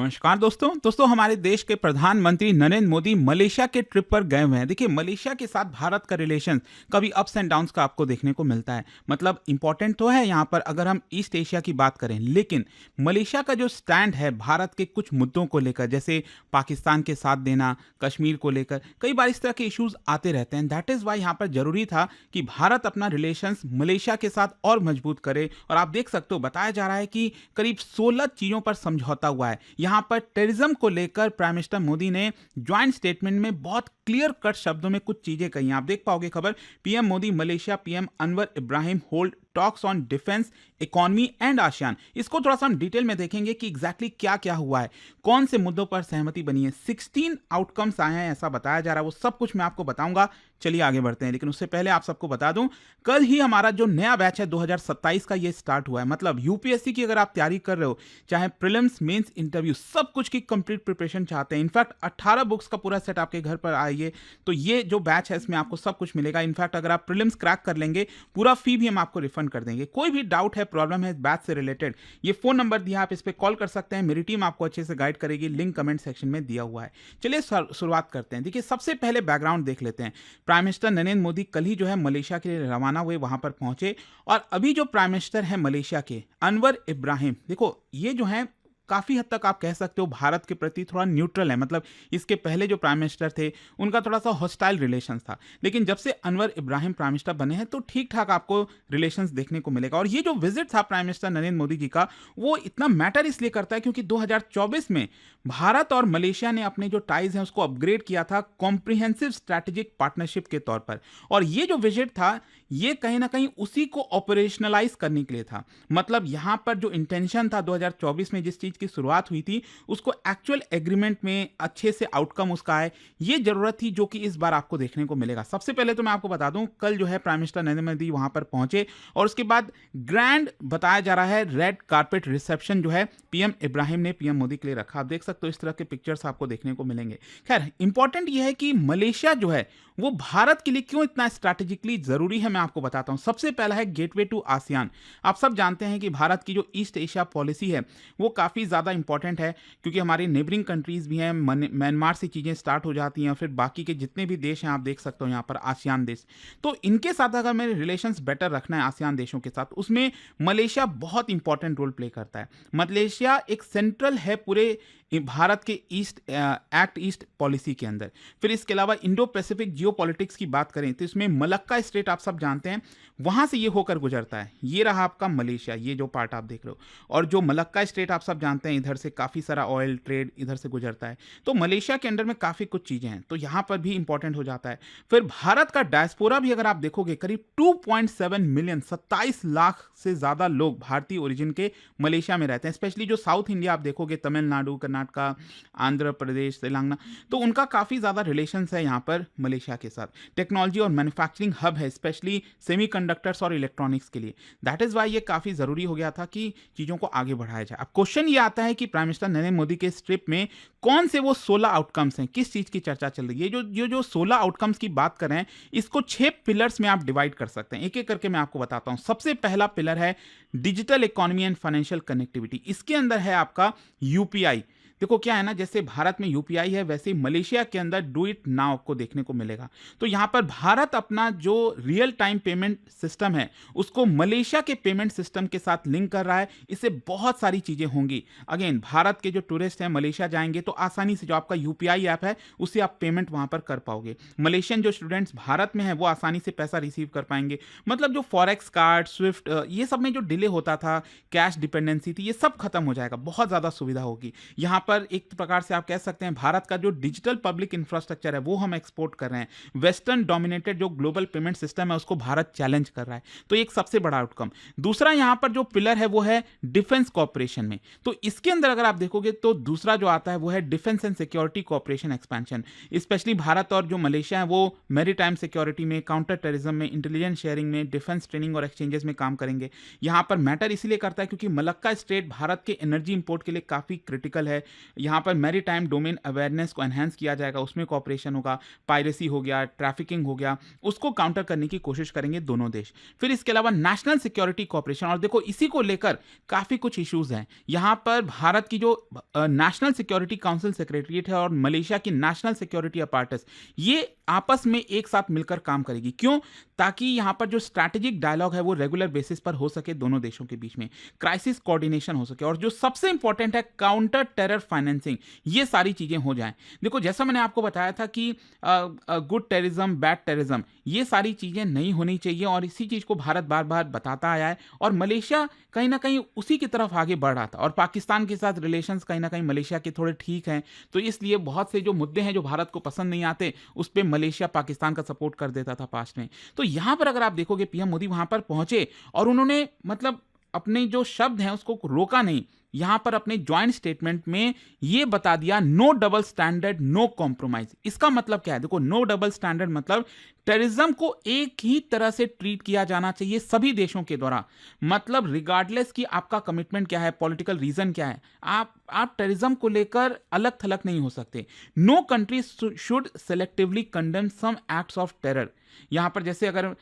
नमस्कार दोस्तों हमारे देश के प्रधानमंत्री नरेंद्र मोदी मलेशिया के ट्रिप पर गए हुए हैं। देखिए, मलेशिया के साथ भारत का रिलेशन कभी अप्स एंड डाउन्स का आपको देखने को मिलता है। मतलब इंपॉर्टेंट तो है यहाँ पर अगर हम ईस्ट एशिया की बात करें, लेकिन मलेशिया का जो स्टैंड है भारत के कुछ मुद्दों को लेकर, जैसे पाकिस्तान के साथ देना, कश्मीर को लेकर कई बार इस तरह के इश्यूज आते रहते हैं। दैट इज़ वाई यहाँ पर जरूरी था कि भारत अपना रिलेशंस मलेशिया के साथ और मजबूत करे। और आप देख सकते हो, बताया जा रहा है कि करीब 16 चीज़ों पर समझौता हुआ है। यहां पर टेररिज्म को लेकर प्राइम मिनिस्टर मोदी ने ज्वाइंट स्टेटमेंट में बहुत क्लियर कट शब्दों में कुछ चीजें कही। आप देख पाओगे खबर, PM Modi Malaysia PM Anwar Ibrahim hold talks on defence, economy and ASEAN. इसको थोड़ा सा हम डिटेल में देखेंगे कि एग्जैक्टली क्या क्या हुआ है, कौन से मुद्दों पर सहमति बनी है। 16 आउटकम्स आए हैं ऐसा बताया जा रहा है, वो सब कुछ मैं आपको बताऊंगा। चलिए आगे बढ़ते हैं, लेकिन उससे पहले आप सबको बता दूं, कल ही हमारा जो नया बैच है 2027 का, ये स्टार्ट हुआ है। मतलब यूपीएससी की अगर आप तैयारी कर रहे हो, चाहे प्रीलिम्स, मेंस, इंटरव्यू, सब कुछ की कंप्लीट प्रिपरेशन चाहते हैं, इनफैक्ट 18 बुक्स का पूरा सेट आपके घर पर आइए, तो ये जो बैच है इसमें आपको सब कुछ मिलेगा। इनफैक्ट अगर आप प्रीलिम्स क्रैक कर लेंगे, पूरा फी भी हम आपको रिफंड कर देंगे। कोई भी डाउट है, प्रॉब्लम है बैच से रिलेटेड, ये फोन नंबर दिया, आप इस पर कॉल कर सकते हैं, मेरी टीम आपको अच्छे से गाइड करेगी। लिंक कमेंट सेक्शन में दिया हुआ है। चलिए शुरुआत करते हैं। देखिए, सबसे पहले बैकग्राउंड देख लेते हैं। प्राइम मिनिस्टर नरेंद्र मोदी कल ही जो है मलेशिया के लिए रवाना हुए, वहां पर पहुंचे। और अभी जो प्राइम मिनिस्टर है मलेशिया के, अनवर इब्राहिम, देखो ये जो है काफी हद तक आप कह सकते हो भारत के प्रति थोड़ा न्यूट्रल है। मतलब इसके पहले जो प्राइम मिनिस्टर थे उनका थोड़ा सा हॉस्टाइल रिलेशंस था, लेकिन जब से अनवर इब्राहिम प्राइम मिनिस्टर बने हैं तो ठीक ठाक आपको रिलेशंस देखने को मिलेगा। और ये जो विजिट था प्राइम मिनिस्टर नरेंद्र मोदी जी का, वो इतना मैटर इसलिए करता है क्योंकि 2024 में भारत और मलेशिया ने अपने जो टाइज हैं उसको अपग्रेड किया था कॉम्प्रिहेंसिव स्ट्रैटेजिक पार्टनरशिप के तौर पर। और ये जो विजिट था, ये कहीं ना कहीं उसी को ऑपरेशनलाइज करने के लिए था। मतलब यहां पर जो इंटेंशन था 2024 में जिस चीज की शुरुआत हुई थी, उसको एक्चुअल एग्रीमेंट में अच्छे से आउटकम उसका आए, ये जरूरत थी, जो कि इस बार आपको देखने को मिलेगा। सबसे पहले तो मैं आपको बता दूं, कल जो है प्राइम मिनिस्टर नरेंद्र मोदी वहां पर पहुंचे और उसके बाद ग्रैंड बताया जा रहा है रेड कारपेट रिसेप्शन जो है पीएम इब्राहिम ने पीएम मोदी के लिए रखा। आप देख सकते हो इस तरह के पिक्चर्स आपको देखने को मिलेंगे। खैर, इंपॉर्टेंट यह है कि मलेशिया जो है वो भारत के लिए क्यों इतना स्ट्रैटेजिकली जरूरी है, मैं आपको बताता हूं। सबसे पहला है गेटवे टू आसियान। आप सब जानते हैं कि भारत की जो ईस्ट एशिया पॉलिसी है वो काफी ज्यादा इंपॉर्टेंट है, क्योंकि हमारी नेबरिंग कंट्रीज भी हैं, म्यांमार से चीजें स्टार्ट हो जाती हैं, फिर बाकी के जितने भी देश हैं आप देख सकते हो यहाँ पर आसियान देश, तो इनके साथ अगर मेरे रिलेशंस बेटर रखना है आसियान देशों के साथ, उसमें मलेशिया बहुत इंपॉर्टेंट रोल प्ले करता है। मलेशिया एक सेंट्रल है पूरे भारत के ईस्ट एक्ट ईस्ट पॉलिसी के अंदर। फिर इसके अलावा इंडो पैसिफिक जियो पॉलिटिक्स की बात करें तो इसमें मलक्का स्टेट आप सब जानते हैं, वहां से ये होकर गुजरता है। ये रहा आपका मलेशिया, ये जो पार्ट आप देख रहे हो। और जो मलक्का स्टेट आप सब जानते हैं, इधर से काफी सारा ऑयल ट्रेड इधर से गुजरता है। तो मलेशिया के अंडर में काफी कुछ चीजें हैं, तो यहां पर भी इंपॉर्टेंट हो जाता है। फिर भारत का डायस्पोरा भी अगर आप देखोगे, करीब 2.7 मिलियन, 27 लाख से ज्यादा लोग भारतीय ओरिजिन के मलेशिया में रहते हैं। स्पेशली जो साउथ इंडिया आप देखोगे, तमिलनाडु, कर्नाटका, आंध्र प्रदेश, तेलंगाना, तो उनका काफी ज्यादा रिलेशंस है यहाँ पर मलेशिया के साथ। टेक्नोलॉजी और मैन्युफैक्चरिंग हब है, स्पेशली सेमीकंडक्टर्स और इलेक्ट्रॉनिक्स के लिए। दैट इज वाई ये काफी जरूरी हो गया था कि चीजों को आगे बढ़ाया जाए। अब क्वेश्चन ये आता है कि प्राइम मिनिस्टर नरेंद्र मोदी के इस ट्रिप में कौन से वो 16 आउटकम्स हैं, किस चीज की चर्चा चल रही है। जो 16 आउटकम्स की बात कर रहे हैं, इसको 6 पिलर्स में आप डिवाइड कर सकते हैं। एक एक करके मैं आपको बताता हूं। सबसे पहला पिलर है digital economy and financial connectivity. इसके अंदर है आपका यूपीआई। देखो क्या है ना, जैसे भारत में यूपीआई है, वैसे ही मलेशिया के अंदर डू इट नाउ को देखने को मिलेगा। तो यहां पर भारत अपना जो रियल टाइम पेमेंट सिस्टम है उसको मलेशिया के पेमेंट सिस्टम के साथ लिंक कर रहा है। इससे बहुत सारी चीजें होंगी। अगेन, भारत के जो टूरिस्ट हैं मलेशिया जाएंगे तो आसानी से जो आपका यूपीआई ऐप है उससे आप पेमेंट वहां पर कर पाओगे। मलेशियन जो स्टूडेंट्स भारत में है वो आसानी से पैसा रिसीव कर पाएंगे। मतलब जो फॉरेक्स कार्ड, स्विफ्ट, ये सब में जो डिले होता था, कैश डिपेंडेंसी थी, ये सब खत्म हो जाएगा। बहुत ज्यादा सुविधा होगी यहां पर। एक प्रकार से आप कह सकते हैं भारत का जो डिजिटल पब्लिक इंफ्रास्ट्रक्चर है वो हम एक्सपोर्ट कर रहे हैं। वेस्टर्न डोमिनेटेड जो ग्लोबल पेमेंट सिस्टम है उसको भारत चैलेंज कर रहा है, तो एक सबसे बड़ा आउटकम। दूसरा यहां पर जो पिलर है वो है डिफेंस कॉपरेशन में। तो इसके अंदर अगर आप देखोगे तो दूसरा जो आता है वो है defence and security corporation expansion. Specially Bharat और जो मलेशिया है वो मैरीटाइम सिक्योरिटी में, काउंटर टेररिज्म में, इंटेलिजेंस शेयरिंग में, डिफेंस ट्रेनिंग और एक्सचेंजेस में काम करेंगे। यहां पर मैटर इसलिए करता है क्योंकि मलक्का स्टेट भारत के एनर्जी इंपोर्ट के लिए काफी क्रिटिकल है। यहाँ पर मैरीटाइम डोमेन अवेयरनेस को एनहांस किया जाएगा, उसमें कॉपरेशन होगा। पायरेसी हो गया, ट्रैफिकिंग हो गया, उसको काउंटर करने की कोशिश करेंगे दोनों देश। फिर इसके अलावा नेशनल सिक्योरिटी कॉपरेशन, और देखो इसी को लेकर काफ़ी कुछ इश्यूज हैं। यहाँ पर भारत की जो नेशनल सिक्योरिटी काउंसिल सेक्रेटरीट है और मलेशिया की नेशनल सिक्योरिटी अपार्टस, ये आपस में एक साथ मिलकर काम करेगी। क्यों? ताकि यहाँ पर जो स्ट्रैटेजिक डायलॉग है वो रेगुलर बेसिस पर हो सके दोनों देशों के बीच में, क्राइसिस कोऑर्डिनेशन हो सके, और जो सबसे इंपॉर्टेंट है काउंटर टेरर फाइनेंसिंग, ये सारी चीजें हो जाएं। देखो जैसा मैंने आपको बताया था कि गुड टेररिज्म, बैड टेररिज्म, ये सारी चीजें नहीं होनी चाहिए, और इसी चीज को भारत बार बार बताता आया है, और मलेशिया कहीं ना कहीं उसी की तरफ आगे बढ़ रहा था। और पाकिस्तान के साथ रिलेशंस कहीं ना कहीं मलेशिया के थोड़े ठीक हैं, तो इसलिए बहुत से जो मुद्दे हैं जो भारत को पसंद नहीं आते, उस पर मलेशिया पाकिस्तान का सपोर्ट कर देता था पास्ट में। तो यहां पर अगर आप देखोगे पीएम मोदी वहां पर पहुंचे और उन्होंने मतलब अपने जो शब्द हैं उसको रोका नहीं। यहां पर अपने ज्वाइंट स्टेटमेंट में यह बता दिया, no double standard, no compromise. इसका मतलब क्या है? देखो, नो डबल स्टैंडर्ड मतलब टेररिज्म को एक ही तरह से ट्रीट किया जाना चाहिए सभी देशों के द्वारा। मतलब रिगार्डलेस कि आपका कमिटमेंट क्या है, पॉलिटिकल रीजन क्या है, आप टेररिज्म को लेकर अलग थलग नहीं हो सकते। No country should selectively condemn some acts of terror. यहां पर जैसे अगर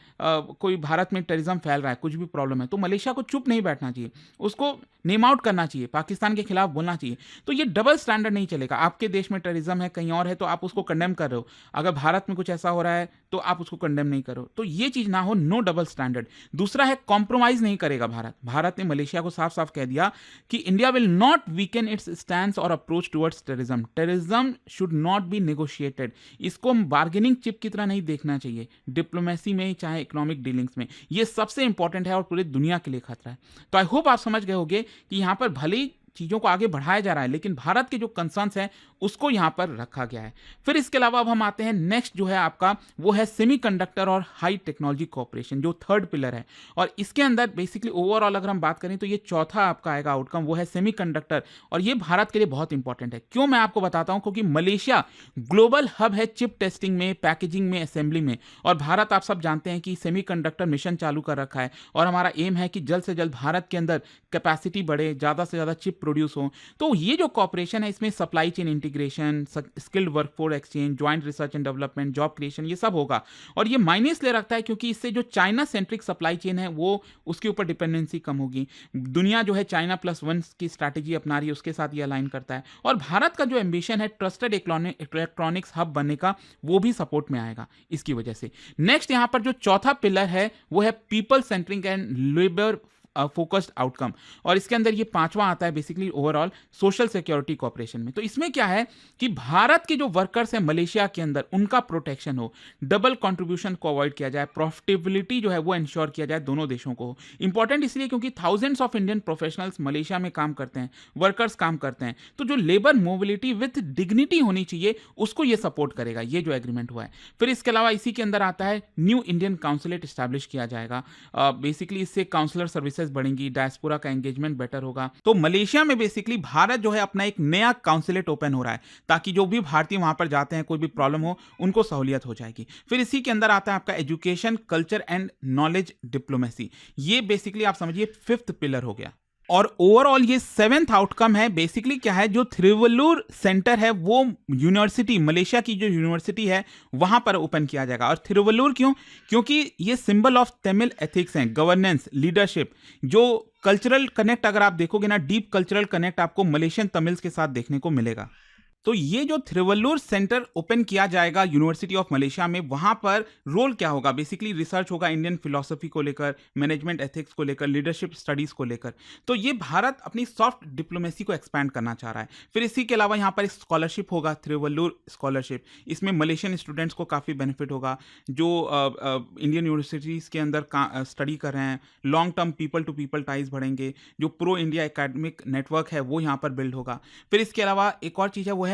कोई भारत में टेररिज्म फैल रहा है, कुछ भी प्रॉब्लम है, तो मलेशिया को चुप नहीं बैठना चाहिए, उसको नेम आउट करना चाहिए, पाकिस्तान के खिलाफ बोलना चाहिए। तो ये डबल स्टैंडर्ड नहीं चलेगा। आपके देश में टेररिज्म है, कहीं और है, तो आप उसको कंडेम कर रहे हो, अगर भारत में कुछ ऐसा हो रहा है तो आप उसको कंडेम नहीं करो। तो ये चीज ना हो, नो डबल स्टैंडर्ड। दूसरा है कॉम्प्रोमाइज नहीं करेगा भारत। भारत ने मलेशिया को साफ साफ कह दिया कि India will not weaken its stand और approach towards terrorism. Terrorism should not be negotiated. इसको बार्गेनिंग चिप की तरह नहीं देखना चाहिए, डिप्लोमेसी में चाहे इकोनॉमिक डीलिंग्स में। ये सबसे इंपॉर्टेंट है और पूरी दुनिया के लिए खतरा है। तो आई होप आप समझ गए होंगे कि यहां पर भले ही चीजों को आगे बढ़ाया जा रहा है, लेकिन भारत के जो कंसर्न्स हैं उसको यहां पर रखा गया है। फिर इसके अलावा अब हम आते हैं नेक्स्ट जो है आपका, वो है सेमीकंडक्टर और हाई टेक्नोलॉजी कॉर्पोरेशन, जो थर्ड पिलर है। और इसके अंदर बेसिकली ओवरऑल अगर हम बात करें तो ये चौथा आपका आएगा आउटकम, वो है सेमीकंडक्टर। और ये भारत के लिए बहुत इंपॉर्टेंट है। क्यों? मैं आपको बताता हूं, क्योंकि मलेशिया ग्लोबल हब है चिप टेस्टिंग में, पैकेजिंग में, असेंबली में। और भारत, आप सब जानते हैं कि सेमीकंडक्टर मिशन चालू कर रखा है, और हमारा एम है कि जल्द से जल्द भारत के अंदर कैपेसिटी बढ़े, ज्यादा से ज्यादा चिप प्रोड्यूस हो। तो ये जो कॉर्पोरेशन है, इसमें supply chain integration, skilled workforce exchange, joint research and development, job creation, ये सब होगा। और ये मायने इसलिए रखता है क्योंकि इससे जो चाइना सेंट्रिक सप्लाई चेन है वो उसके ऊपर डिपेंडेंसी कम होगी। दुनिया जो है चाइना +1 की स्ट्रैटेजी अपना रही है, उसके साथ ये अलाइन करता है। और भारत का जो एम्बिशन है ट्रस्टेड इलेक्ट्रॉनिक्स हब बनने का, वो भी सपोर्ट में आएगा इसकी वजह से। नेक्स्ट यहां पर जो चौथा पिलर है वो है people centric and labour focused outcome. और इसके अंदर ये पांचवा आता है basically overall social security corporation में। तो इसमें क्या है कि भारत के जो वर्कर्स हैं मलेशिया के अंदर, उनका प्रोटेक्शन हो, डबल कंट्रीब्यूशन को अवॉइड किया जाए, प्रॉफिटेबिलिटी जो है वो इंश्योर किया जाए दोनों देशों को। इंपॉर्टेंट इसलिए क्योंकि thousands of Indian professionals Malaysia में काम करते हैं, वर्कर्स काम करते हैं। तो जो लेबर मोबिलिटी विथ डिग्निटी होनी चाहिए, उसको ये सपोर्ट करेगा, ये जो एग्रीमेंट हुआ है। फिर इसके अलावा इसी के अंदर आता है न्यू इंडियन काउंसिलेट स्टैब्लिश किया जाएगा। बेसिकली इससे काउंसलर सर्विसेज बढ़ेंगी, डायस्पोरा का एंगेजमेंट बेटर होगा। तो मलेशिया में बेसिकली भारत जो है अपना एक नया काउंसिलेट ओपन हो रहा है, ताकि जो भी भारतीय वहां पर जाते हैं, कोई भी प्रॉब्लम हो, उनको सहूलियत हो जाएगी। फिर इसी के अंदर आता है आपका education, culture and knowledge diplomacy. ये बेसिकली आप समझिए फिफ्थ पिलर हो गया। और ओवरऑल ये सेवेंथ आउटकम है। बेसिकली क्या है, जो थिरुवल्लुर सेंटर है वो यूनिवर्सिटी, मलेशिया की जो यूनिवर्सिटी है वहां पर ओपन किया जाएगा। और थिरुवल्लुर क्यों? क्योंकि ये सिंबल ऑफ तमिल एथिक्स हैं, गवर्नेंस, लीडरशिप, जो कल्चरल कनेक्ट अगर आप देखोगे ना, डीप कल्चरल कनेक्ट आपको मलेशियन तमिल्स के साथ देखने को मिलेगा। तो ये जो थिरुवल्लुर सेंटर ओपन किया जाएगा यूनिवर्सिटी ऑफ मलेशिया में, वहां पर रोल क्या होगा? बेसिकली रिसर्च होगा इंडियन फिलॉसफी को लेकर, मैनेजमेंट एथिक्स को लेकर, लीडरशिप स्टडीज को लेकर। तो ये भारत अपनी सॉफ्ट डिप्लोमेसी को एक्सपैंड करना चाह रहा है। फिर इसी के अलावा यहाँ पर स्कॉलरशिप होगा, थिरुवल्लुर स्कॉलरशिप। इसमें मलेशियन स्टूडेंट्स को काफ़ी बेनिफिट होगा जो इंडियन यूनिवर्सिटीज़ के अंदर स्टडी कर रहे हैं। Long term people to people ties बढ़ेंगे, जो प्रो इंडिया एकेडमिक नेटवर्क है वो यहाँ पर बिल्ड होगा। फिर इसके अलावा एक और चीज़ है, वो है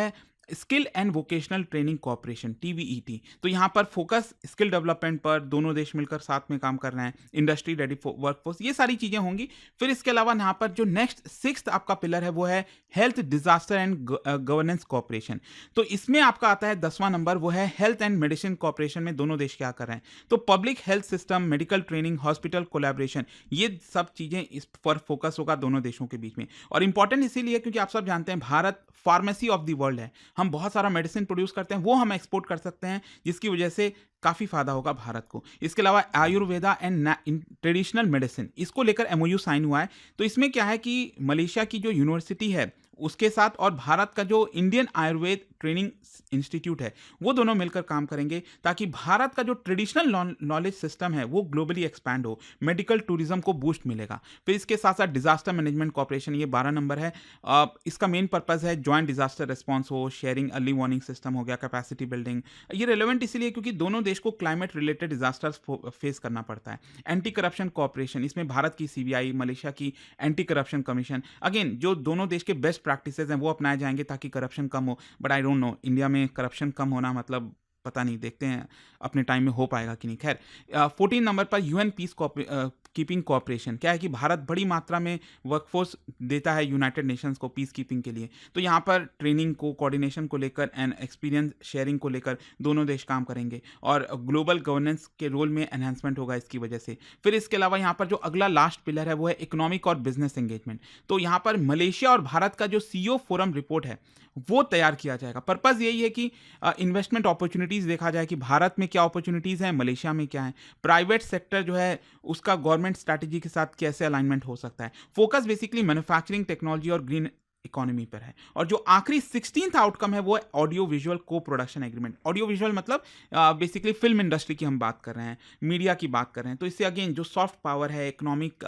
skill and vocational training corporation, TVET. तो यहाँ पर फोकस स्किल डेवलपमेंट पर, दोनों देश मिलकर साथ में काम कर रहे हैं, इंडस्ट्री रेडी वर्कफोर्स, ये सारी चीज़ें होंगी। फिर इसके अलावा यहाँ पर जो नेक्स्ट 6th आपका पिलर है वो है health disaster and governance corporation. तो इसमें आपका आता है 10वां नंबर, वो है हेल्थ एंड मेडिसिन कॉर्पोरेशन में दोनों देश क्या कर रहे हैं। तो public health system, medical training, hospital collaboration, ये सब चीज़ें इस पर फोकस होगा दोनों देशों के बीच में। और इंपॉर्टेंट इसीलिए क्योंकि आप सब जानते हैं Bharat pharmacy of the world है, हम बहुत सारा मेडिसिन प्रोड्यूस करते हैं, वो हम एक्सपोर्ट कर सकते हैं, जिसकी वजह से काफ़ी फायदा होगा भारत को। इसके अलावा आयुर्वेदा एंड ट्रेडिशनल मेडिसिन, इसको लेकर एमओयू साइन हुआ है। तो इसमें क्या है कि मलेशिया की जो यूनिवर्सिटी है उसके साथ और भारत का जो इंडियन आयुर्वेद ट्रेनिंग इंस्टीट्यूट है, वो दोनों मिलकर काम करेंगे ताकि भारत का जो ट्रेडिशनल नॉलेज सिस्टम है वो ग्लोबली एक्सपैंड हो, मेडिकल टूरिज्म को बूस्ट मिलेगा। फिर इसके साथ साथ डिजास्टर मैनेजमेंट कॉर्पोरेशन, ये 12 नंबर है। इसका मेन पर्पज है जॉइंट डिजास्टर रिस्पॉन्स हो, शेयरिंग, अर्ली वार्निंग सिस्टम हो गया, कैपेसिटी बिल्डिंग। ये रेलेवेंट इसलिए क्योंकि दोनों देश को क्लाइमेट रिलेटेड डिजास्टर्स फेस करना पड़ता है। एंटी करप्शन कॉर्पोरेशन, इसमें भारत की सीबीआई, मलेशिया की एंटी करप्शन कमीशन, अगेन जो दोनों देश के बेस्ट प्रैक्टिसेस हैं वो अपनाए जाएंगे ताकि करप्शन कम हो। But I don't know India में करप्शन कम होना मतलब पता नहीं, देखते हैं अपने टाइम में हो पाएगा कि नहीं। खैर 14 नंबर पर यूएन पीस कीपिंग कॉर्पोरेशन, क्या है कि भारत बड़ी मात्रा में वर्कफोर्स देता है यूनाइटेड नेशंस को पीस कीपिंग के लिए। तो यहाँ पर ट्रेनिंग को, कोऑर्डिनेशन को लेकर एंड एक्सपीरियंस शेयरिंग को लेकर दोनों देश काम करेंगे और ग्लोबल गवर्नेंस के रोल में एनहांसमेंट होगा इसकी वजह से। फिर इसके अलावा यहाँ पर जो अगला लास्ट पिलर है वो है इकोनॉमिक और बिजनेस एंगेजमेंट। तो यहाँ पर मलेशिया और भारत का जो सीईओ फोरम रिपोर्ट है वो तैयार किया जाएगा। पर्पज़ यही है कि इन्वेस्टमेंट अपॉर्चुनिटीज़ देखा जाए कि भारत में क्या अपॉर्चुनिटीज़ हैं, मलेशिया में क्या है, प्राइवेट सेक्टर जो है उसका गवर्नमेंट स्ट्रैटेजी के साथ कैसे अलाइनमेंट हो सकता है। फोकस बेसिकली मैन्युफैक्चरिंग, टेक्नोलॉजी और ग्रीन इकोनॉमी पर है। और जो आखिरी 16th आउटकम है वो है ऑडियो विजुअल को प्रोडक्शन एग्रीमेंट। ऑडियो विजुअल मतलब बेसिकली फिल्म इंडस्ट्री की हम बात कर रहे हैं, मीडिया की बात कर रहे हैं। तो इससे अगेन जो सॉफ्ट पावर है, इकोनॉमिक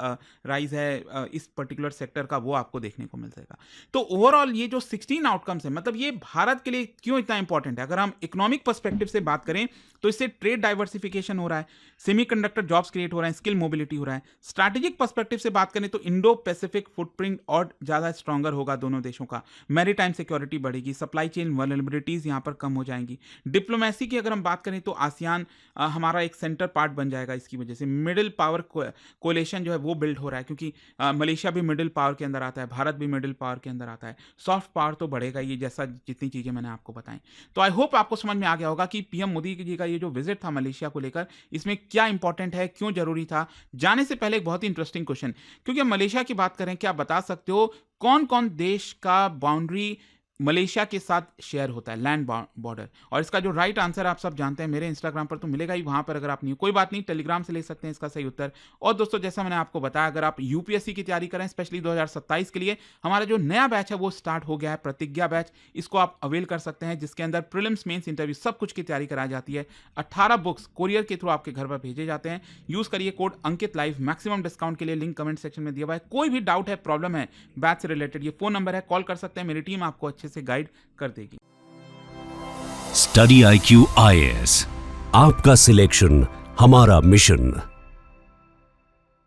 राइज है इस पर्टिकुलर सेक्टर का, वो आपको देखने को मिल जाएगा। तो ओवरऑल ये जो 16 आउटकम्स है, मतलब ये भारत के लिए क्यों इतना इंपॉर्टेंट है। अगर हम इकोनॉमिक पर्सपेक्टिव से बात करें तो इससे ट्रेड डाइवर्सिफिकेशन हो रहा है, सेमीकंडक्टर जॉब्स क्रिएट हो रहे हैं, स्किल मोबिलिटी हो रहा है। स्ट्रैटेजिक पर्सपेक्टिव से बात करें तो इंडो पैसिफिक फुटप्रिंट और ज़्यादा स्ट्रॉन्गर होगा दोनों देशों का, मैरीटाइम सिक्योरिटी बढ़ेगी, सप्लाई चेन वल्नरेबिलिटीज यहाँ पर कम हो जाएंगी। डिप्लोमेसी की अगर हम बात करें तो आसियान हमारा एक सेंटर पार्ट बन जाएगा इसकी वजह से। मिडिल पावर कोलेशन जो है वो बिल्ड हो रहा है क्योंकि मलेशिया भी मिडिल पावर के अंदर आता है, भारत भी मिडिल पावर के अंदर आता है। सॉफ्ट पावर तो बढ़ेगा ये, जैसा जितनी चीज़ें मैंने आपको बताई। तो आई होप आपको समझ में आ गया होगा कि पीएम मोदी जी का ये जो विजिट था मलेशिया को लेकर, इसमें क्या इंपॉर्टेंट है, क्यों जरूरी था। जाने से पहले एक बहुत ही इंटरेस्टिंग क्वेश्चन, क्योंकि मलेशिया की बात करें, क्या बता सकते हो कौन कौन देश का बाउंड्री मलेशिया के साथ शेयर होता है, लैंड बॉर्डर। और इसका जो राइट आंसर आप सब जानते हैं, मेरे इंस्टाग्राम पर तो मिलेगा ही, वहां पर अगर आप नहीं, कोई बात नहीं, टेलीग्राम से ले सकते हैं इसका सही उत्तर। और दोस्तों जैसा मैंने आपको बताया, अगर आप यूपीएससी की तैयारी करें स्पेशली 2027 के लिए, हमारा जो नया बैच है वो स्टार्ट हो गया है, प्रतिज्ञा बैच। इसको आप अवेल कर सकते हैं, जिसके अंदर प्रीलिम्स, मेंस, इंटरव्यू सब कुछ की तैयारी कराई जाती है। 18 बुक्स कोरियर के थ्रू आपके घर पर भेजे जाते हैं। यूज करिए कोड अंकित लाइव, मैक्सिमम डिस्काउंट के लिए लिंक कमेंट सेक्शन में दिया हुआ है। कोई भी डाउट है, प्रॉब्लम है बैच से रिलेटेड, ये फोन नंबर है, कॉल कर सकते हैं, मेरी टीम आपको अच्छे से गाइड कर देगी। स्टडी IQ IAS, आपका सिलेक्शन हमारा मिशन।